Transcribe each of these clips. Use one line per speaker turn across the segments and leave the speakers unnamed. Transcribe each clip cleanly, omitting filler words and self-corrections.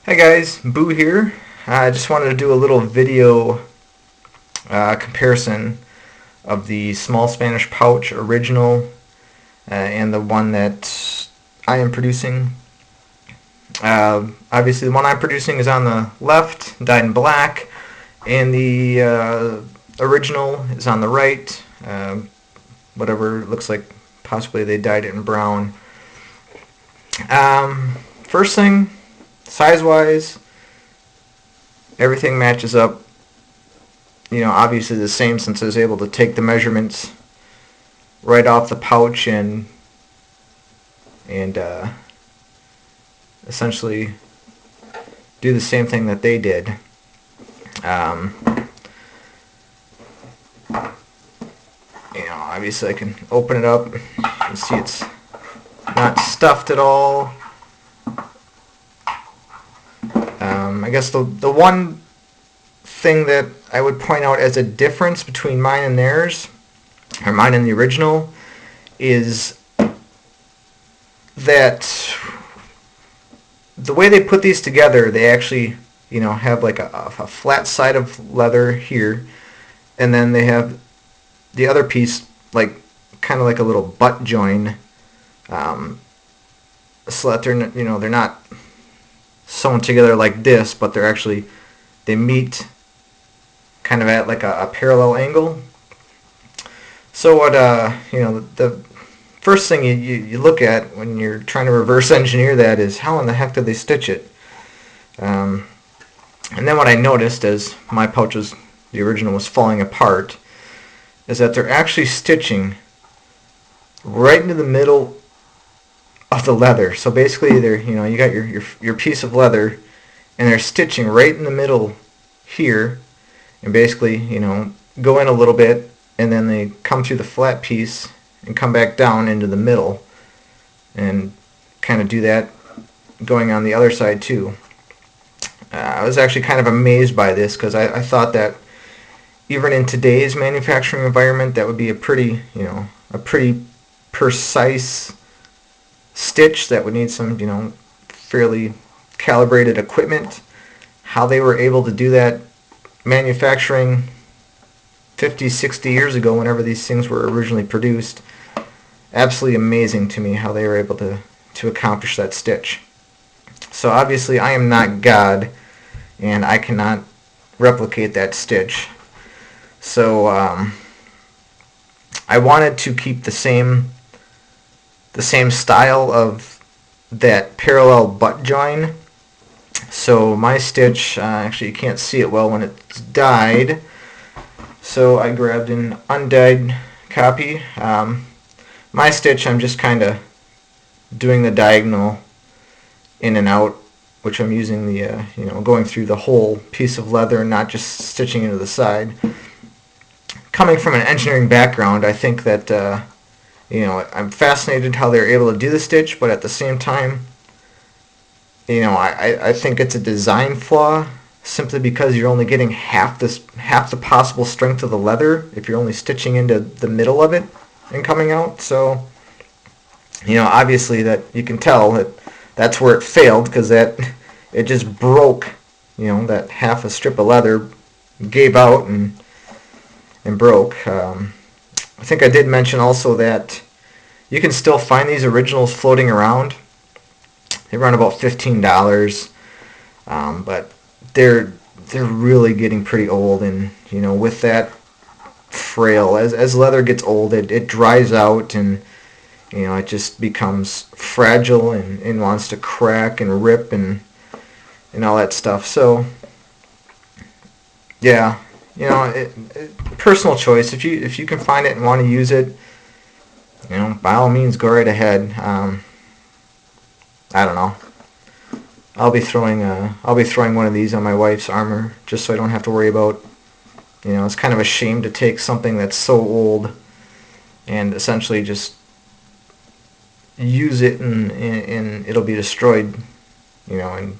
Hey guys, Boo here. I just wanted to do a little video comparison of the Small Spanish Pouch original and the one that I am producing. Obviously, the one I'm producing is on the left, dyed in black, and the original is on the right. Whatever it looks like, possibly they dyed it in brown. First thing, size-wise, everything matches up. Obviously the same since I was able to take the measurements right off the pouch and essentially do the same thing that they did. Um, Obviously I can open it up. You can see it's not stuffed at all. I guess the one thing that I would point out as a difference between mine and theirs, or mine and the original, is that the way they put these together, they actually, have like a flat side of leather here, and then they have the other piece like kind of like a little butt join, so that they're not sewn together like this, but they meet kind of at like a parallel angle. So what the first thing you look at when you're trying to reverse engineer that is how in the heck did they stitch it? And then what I noticed as my pouches, the original, was falling apart, is that they're actually stitching right into the middle of the leather. So basically, you got your piece of leather, and they're stitching right in the middle here, and basically go in a little bit, and then they come through the flat piece and come back down into the middle, and kind of do that going on the other side too. I was actually kind of amazed by this because I thought that even in today's manufacturing environment, that would be a pretty precise stitch that would need some fairly calibrated equipment. How they were able to do that manufacturing 50, 60 years ago, whenever these things were originally produced, absolutely amazing to me how they were able to accomplish that stitch. So obviously I am not God, and I cannot replicate that stitch. So I wanted to keep the same style of that parallel butt join. So my stitch, actually you can't see it well when it's dyed, so I grabbed an undyed copy. My stitch, I'm just kind of doing the diagonal in and out, which I'm using the, going through the whole piece of leather and not just stitching into the side. Coming from an engineering background, I think that I'm fascinated how they're able to do the stitch, but at the same time, I think it's a design flaw simply because you're only getting half the possible strength of the leather if you're only stitching into the middle of it and coming out. So, obviously that you can tell that's where it failed, because it just broke. That half a strip of leather gave out and broke. I think I did mention also that you can still find these originals floating around. They run about $15, but they're really getting pretty old, and with that frail, as leather gets old, it dries out, and it just becomes fragile and wants to crack and rip and all that stuff. So yeah, personal choice. If you can find it and want to use it, by all means, go right ahead. I don't know. I'll be throwing one of these on my wife's armor just so I don't have to worry about. It's kind of a shame to take something that's so old and essentially just use it and it'll be destroyed. In a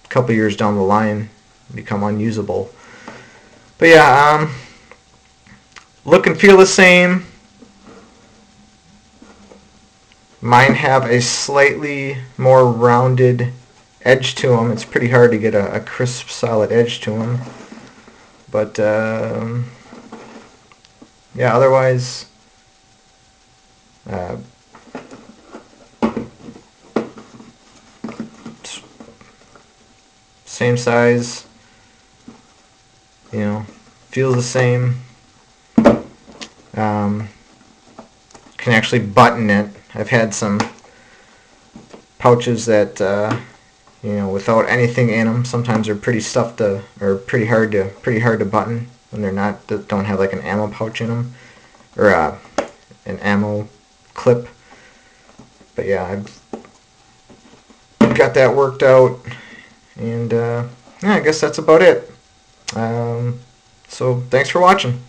couple years down the line, become unusable. But yeah, look and feel the same. Mine have a slightly more rounded edge to them. It's pretty hard to get a crisp, solid edge to them. But yeah, otherwise, same size. You know, feels the same. Can actually button it. I've had some pouches that you know, without anything in them, sometimes they're pretty stuffed to, or pretty hard to button when they're not, don't have like an ammo pouch in them, or an ammo clip. But yeah, I've got that worked out, and yeah, I guess that's about it. So thanks for watching.